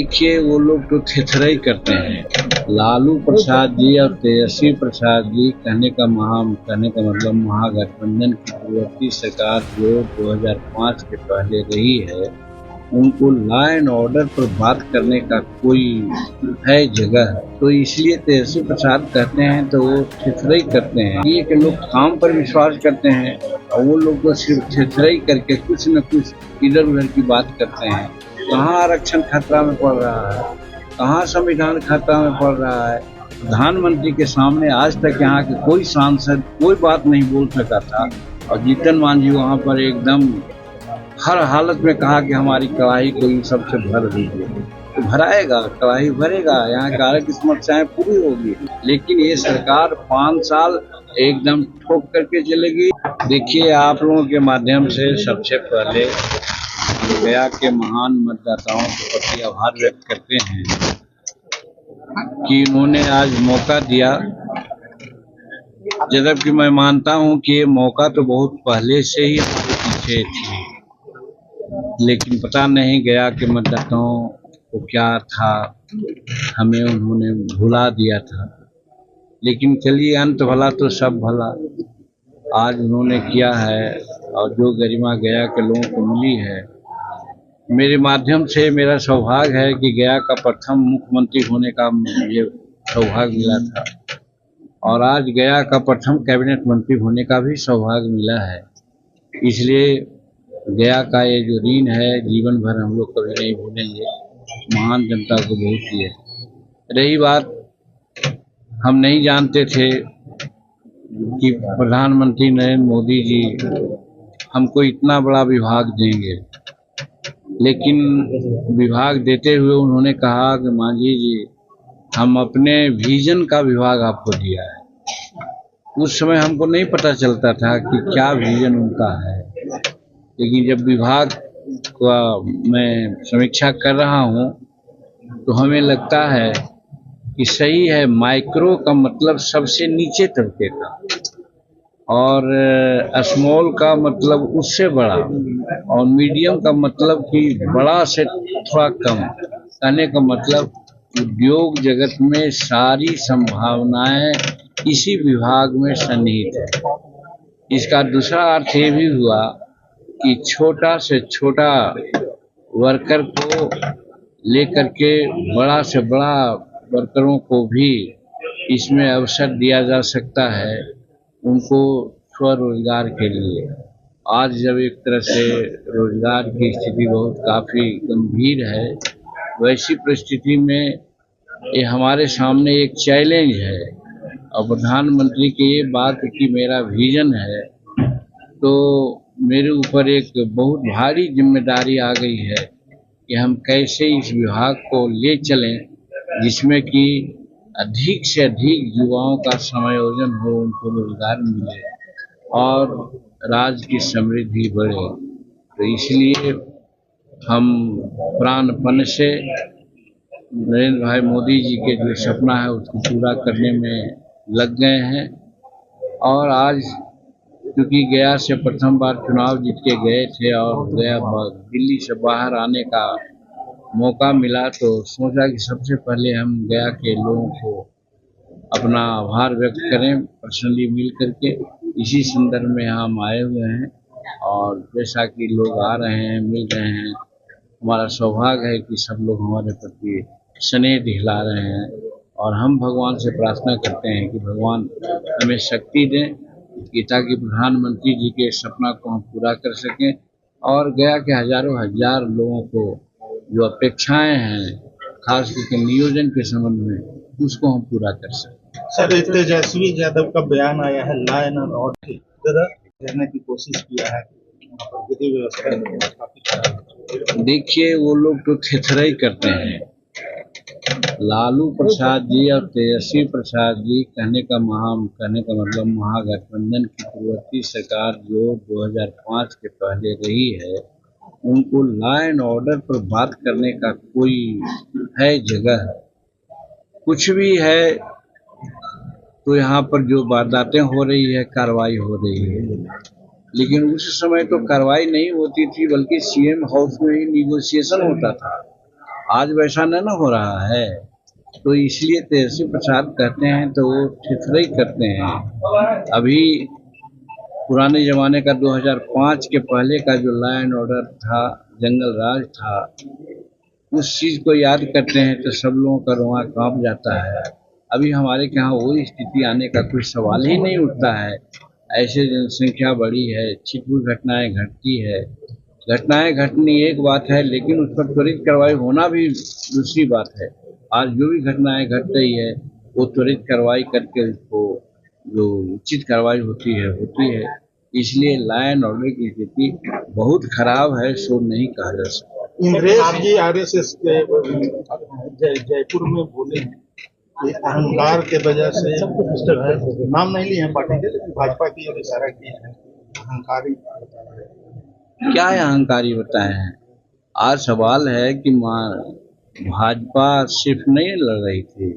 देखिए वो लोग तो थेथराई करते हैं। लालू प्रसाद जी और तेजस्वी प्रसाद जी कहने का मतलब महागठबंधन की पूर्ववर्ती सरकार जो 2005 के पहले रही है, उनको लॉ एंड ऑर्डर पर बात करने का कोई है जगह, तो इसलिए तेजस्वी प्रसाद कहते हैं तो वो थेथराई करते हैं। ये कि लोग काम पर विश्वास करते हैं और वो लोग तो सिर्फ थेथराई करके कुछ न कुछ इधर उधर की बात करते हैं। कहाँ आरक्षण खतरा में पड़ रहा है, कहाँ संविधान खतरा में पड़ रहा है। प्रधानमंत्री के सामने आज तक यहाँ के कोई सांसद कोई बात नहीं बोल सका था और जीतन मान जी वहाँ पर एकदम हर हालत में कहा कि हमारी कड़ाही को इन सबसे भर दीजिए। तो भराएगा, कड़ाही भरेगा, यहाँ गारे की समस्याएं पूरी होगी। लेकिन ये सरकार 5 साल एकदम ठोक करके चलेगी। देखिए, आप लोगों के माध्यम से सबसे पहले गया के महान मतदाताओं के प्रति आभार व्यक्त करते हैं कि उन्होंने आज मौका दिया, जबकि मैं मानता हूं कि ये मौका तो बहुत पहले से ही हमारे पीछे थी, लेकिन पता नहीं गया के मतदाताओं को क्या था, हमें उन्होंने भुला दिया था। लेकिन चलिए, अंत भला तो सब भला। आज उन्होंने किया है और जो गरिमा गया के लोगों को मिली है, मेरे माध्यम से मेरा सौभाग्य है कि गया का प्रथम मुख्यमंत्री होने का मुझे सौभाग्य मिला था और आज गया का प्रथम कैबिनेट मंत्री होने का भी सौभाग्य मिला है। इसलिए गया का ये जो ऋण है जीवन भर हम लोग कभी नहीं भूलेंगे। महान जनता को बहुत दिए। रही बात, हम नहीं जानते थे कि प्रधानमंत्री नरेंद्र मोदी जी हमको इतना बड़ा विभाग देंगे, लेकिन विभाग देते हुए उन्होंने कहा कि मांझी जी, हम अपने विजन का विभाग आपको दिया है। उस समय हमको नहीं पता चलता था कि क्या विजन उनका है, लेकिन जब विभाग का मैं समीक्षा कर रहा हूँ तो हमें लगता है कि सही है। माइक्रो का मतलब सबसे नीचे तबके का और स्मॉल का मतलब उससे बड़ा और मीडियम का मतलब कि बड़ा से थोड़ा कम। कहने का मतलब उद्योग जगत में सारी संभावनाएं इसी विभाग में सन्निहित है। इसका दूसरा अर्थ ये भी हुआ कि छोटा से छोटा वर्कर को लेकर के बड़ा से बड़ा वर्करों को भी इसमें अवसर दिया जा सकता है, उनको स्वरोजगार के लिए। आज जब एक तरह से रोजगार की स्थिति बहुत काफ़ी गंभीर है, वैसी परिस्थिति में ये हमारे सामने एक चैलेंज है और प्रधानमंत्री की ये बात कि मेरा विजन है, तो मेरे ऊपर एक बहुत भारी जिम्मेदारी आ गई है कि हम कैसे इस विभाग को ले चलें जिसमें कि अधिक से अधिक युवाओं का समायोजन हो, उनको रोजगार मिले और राज्य की समृद्धि बढ़े। तो इसलिए हम प्राणपण से नरेंद्र भाई मोदी जी के जो सपना है उसको पूरा करने में लग गए हैं। और आज क्योंकि गया से प्रथम बार चुनाव जीत के गए थे और गया दिल्ली से बाहर आने का मौका मिला, तो सोचा कि सबसे पहले हम गया के लोगों को अपना आभार व्यक्त करें पर्सनली मिल करके। इसी संदर्भ में हम आए हुए हैं और जैसा कि लोग आ रहे हैं, मिल रहे हैं, हमारा सौभाग्य है कि सब लोग हमारे प्रति स्नेह दिखला रहे हैं और हम भगवान से प्रार्थना करते हैं कि भगवान हमें शक्ति दें कि ताकि प्रधानमंत्री जी के सपना को हम पूरा कर सकें और गया के हजारों हजार लोगों को जो अपेक्षाएं हैं खास करके नियोजन के संबंध में, उसको हम पूरा कर सकें। सर, तेजस्वी यादव का बयान आया है, लॉ एंड ऑर्डर करने की कोशिश किया है, विधि व्यवस्था। देखिए, वो लोग तो थेथराई करते हैं। लालू प्रसाद जी और तेजस्वी प्रसाद जी कहने का मतलब महागठबंधन की पूर्ववर्ती सरकार जो 2005 के पहले रही है, उनको लॉ एंड ऑर्डर पर बात करने का कोई है जगह। कुछ भी है तो यहाँ पर जो वारदातें हो रही है, कार्रवाई हो रही है, लेकिन उस समय तो कार्रवाई नहीं होती थी, बल्कि सीएम हाउस में ही निगोशिएशन होता था। आज वैसा न हो रहा है। तो इसलिए तेजस्वी प्रसाद कहते हैं तो वो ठिठुरई करते हैं। अभी पुराने ज़माने का 2005 के पहले का जो लॉ एंड ऑर्डर था, जंगल राज था, उस चीज़ को याद करते हैं तो सब लोगों का रोआं कांप जाता है। अभी हमारे यहाँ वो स्थिति आने का कोई सवाल ही नहीं उठता है। ऐसे जनसंख्या बढ़ी है, छिटपुट घटनाएं घटती है। घटनाएं घटनी एक बात है, लेकिन उस पर त्वरित कार्रवाई होना भी दूसरी बात है। आज जो भी घटनाएं घट रही है वो त्वरित कार्रवाई करके उसको जो उचित कार्रवाई होती है। इसलिए लॉ एंड ऑर्डर की स्थिति बहुत खराब है, सो नहीं कहा जा सकता। इंद्रेश जी आरएसएस के जयपुर में बोले हैं कि अहंकार के वजह से नाम नहीं लिए हैं पार्टी के, लेकिन भाजपा की ओर इशारा किए हैं अहंकारी। क्या है अहंकारी बताए हैं? आज सवाल है कि भाजपा सिर्फ नहीं लड़ रही थी,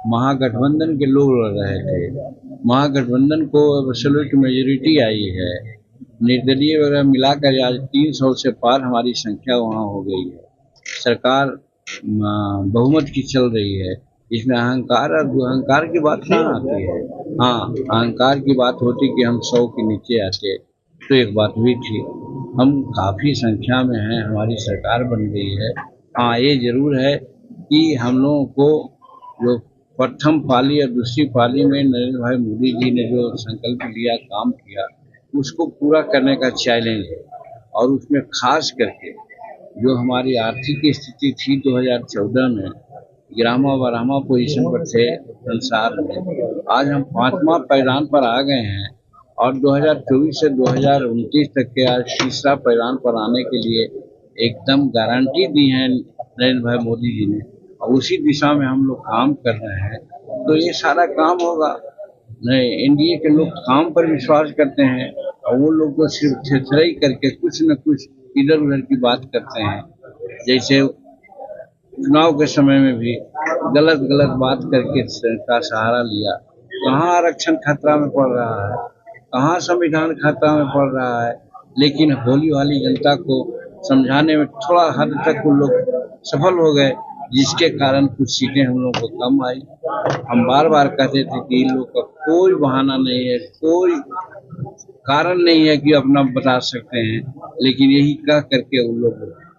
महागठबंधन के लोग लड़ रहे थे। महागठबंधन को एब्सोल्यूट मेजोरिटी आई है, निर्दलीय वगैरह मिलाकर आज 300 से पार हमारी संख्या वहाँ हो गई है। सरकार बहुमत की चल रही है। इसमें अहंकार और दुअहंकार की बात कहाँ आती है? हाँ, अहंकार की बात होती कि हम 100 के नीचे आते तो एक बात भी थी। हम काफ़ी संख्या में हैं, हमारी सरकार बन गई है। हाँ, ये जरूर है कि हम लोगों को जो प्रथम पाली और दूसरी पाली में नरेंद्र भाई मोदी जी ने जो संकल्प लिया, काम किया, उसको पूरा करने का चैलेंज है। और उसमें खास करके जो हमारी आर्थिक स्थिति थी 2014 में, गिरामा बरामा पोजीशन पर थे संसार में, आज हम 5वां पैदान पर आ गए हैं। और 2024 से 2029 तक के आज तीसरा पैदान पर आने के लिए एकदम गारंटी दी है नरेंद्र भाई मोदी जी ने, और उसी दिशा में हम लोग काम कर रहे हैं। तो ये सारा काम होगा। नहीं, एनडीए के लोग काम पर विश्वास करते हैं और वो लोग तो सिर्फ थेथराई करके कुछ न कुछ इधर उधर की बात करते हैं। जैसे चुनाव के समय में भी गलत बात करके का सहारा लिया। कहाँ आरक्षण खतरा में पड़ रहा है, कहाँ संविधान खतरा में पड़ रहा है, लेकिन भोली वाली जनता को समझाने में थोड़ा हद तक वो लोग सफल हो गए, जिसके कारण कुछ सीटें हम लोग को कम आई। हम बार बार कहते थे कि इन लोग का कोई बहाना नहीं है, कोई कारण नहीं है कि अपना बता सकते हैं, लेकिन यही कह करके उन लोग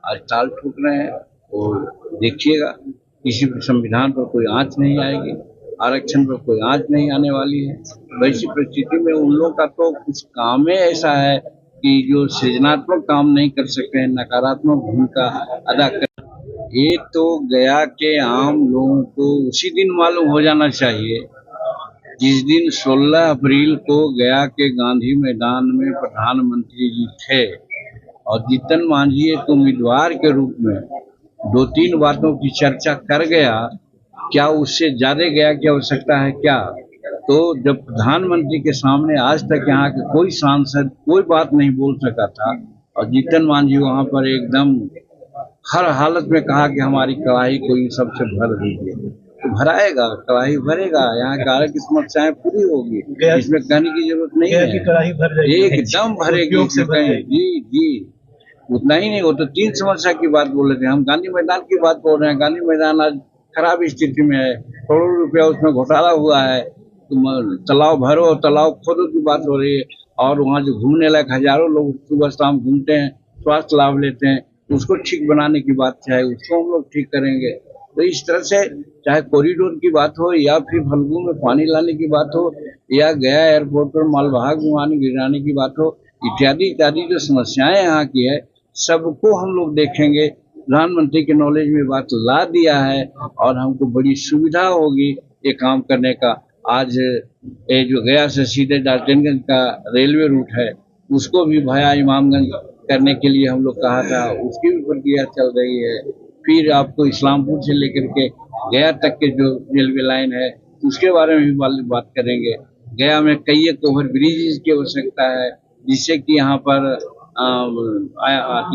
आज ताल ठोक रहे हैं। और देखिएगा, किसी संविधान पर कोई आंच नहीं आएगी, आरक्षण पर कोई आंच नहीं आने वाली है। वैसी परिस्थिति में उन लोगों का तो कुछ काम ही ऐसा है कि जो सृजनात्मक काम नहीं कर सकते हैं, नकारात्मक भूमिका अदा कर। ये तो गया के आम लोगों को उसी दिन मालूम हो जाना चाहिए जिस दिन 16 अप्रैल को गया के गांधी मैदान में प्रधानमंत्री जी थे और जीतन मांझी एक उम्मीदवार के रूप में 2-3 बातों की चर्चा कर गया। क्या उससे ज्यादा गया की आवश्यकता है क्या? तो जब प्रधानमंत्री के सामने आज तक यहाँ के कोई सांसद कोई बात नहीं बोल सका था और जीतन मांझी वहां पर एकदम हर हालत में कहा कि हमारी कड़ाही को इन सबसे भर दीजिए, तो भराएगा, कड़ाही भरेगा, यहाँ कार्य की समस्याएं पूरी होगी, इसमें कहने की जरूरत नहीं है, एकदम भरेगी। जी, उतना ही नहीं, वो तो 3 समस्या की बात बोल रहे थे, हम गांधी मैदान की बात बोल रहे हैं। गांधी मैदान आज खराब स्थिति में है, करोड़ों रुपया उसमें घोटाला हुआ है। तालाब भरो, तालाब खोदो की बात हो रही है, और वहाँ जो घूमने लायक हजारों लोग सुबह शाम घूमते हैं, स्वास्थ्य लाभ लेते हैं, उसको ठीक बनाने की बात चाहे उसको हम लोग ठीक करेंगे। तो इस तरह से चाहे कॉरिडोर की बात हो या फिर फल्गु में पानी लाने की बात हो या गया एयरपोर्ट पर मालवाहक विमान गिराने की बात हो, इत्यादि जो समस्याएं यहाँ की है, सबको हम लोग देखेंगे। प्रधानमंत्री के नॉलेज में बात ला दिया है और हमको बड़ी सुविधा होगी ये काम करने का। आज ये जो गया से सीधे डाल्टनगंज का रेलवे रूट है, उसको भी भाया इमामगंज करने के लिए हम लोग कहा था, उसकी भी प्रक्रिया चल रही है। फिर आपको इस्लामपुर से लेकर के गया तक के जो रेलवे लाइन है उसके बारे में भी बात करेंगे। गया में कई एक ओवर ब्रिज की आवश्यकता है, जिससे कि यहाँ पर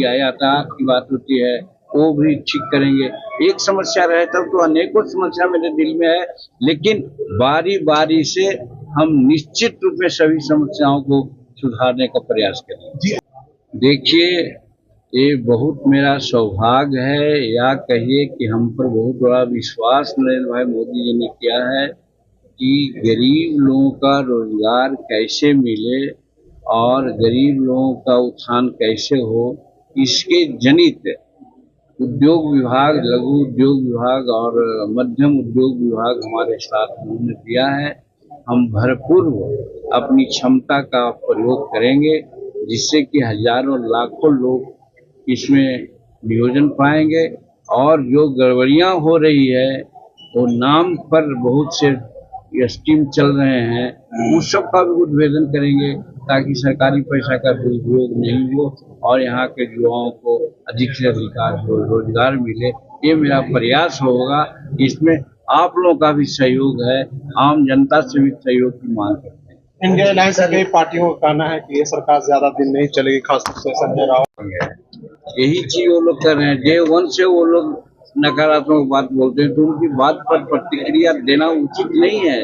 यातायात की बात होती है, वो भी ठीक करेंगे। एक समस्या रहे तब तो अनेकों समस्या मेरे दिल में है, लेकिन बारी बारी से हम निश्चित रूप में सभी समस्याओं को सुधारने का प्रयास करेंगे। देखिए, ये बहुत मेरा सौभाग्य है, या कहिए कि हम पर बहुत बड़ा विश्वास नरेंद्र भाई मोदी जी ने किया है कि गरीब लोगों का रोजगार कैसे मिले और गरीब लोगों का उत्थान कैसे हो, इसके जनित उद्योग विभाग, लघु उद्योग विभाग और मध्यम उद्योग विभाग हमारे साथ उन्होंने दिया है। हम भरपूर अपनी क्षमता का प्रयोग करेंगे, जिससे कि हजारों लाखों लोग इसमें नियोजन पाएंगे। और जो गड़बड़ियां हो रही है, वो नाम पर बहुत से स्कीम चल रहे हैं, उस सब का भी उद्भेदन करेंगे, ताकि सरकारी पैसा का दुरुपयोग नहीं हो और यहाँ के युवाओं को अधिक से अधिक रोजगार मिले। ये मेरा प्रयास होगा। इसमें आप लोगों का भी सहयोग है, आम जनता से भी सहयोग की मांग करते हैं। इंडिया अलायंस की पार्टियों का कहना है कि ये सरकार ज्यादा दिन नहीं चलेगी, खासतौर से संजय राउत। यही चीज वो लोग कर रहे हैं। डे वन से वो लोग नकारात्मक बात बोलते हैं, तो उनकी बात पर प्रतिक्रिया देना उचित नहीं है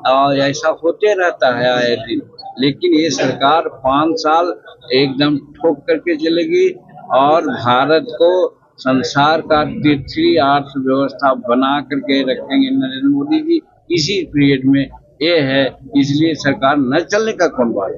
और ऐसा होते रहता है आए दिन। लेकिन ये सरकार 5 साल एकदम ठोक करके चलेगी और भारत को संसार का तीसरी अर्थव्यवस्था बना करके रखेंगे नरेंद्र मोदी जी इसी पीरियड में। ये है, इसलिए सरकार न चलने का कौन बात है।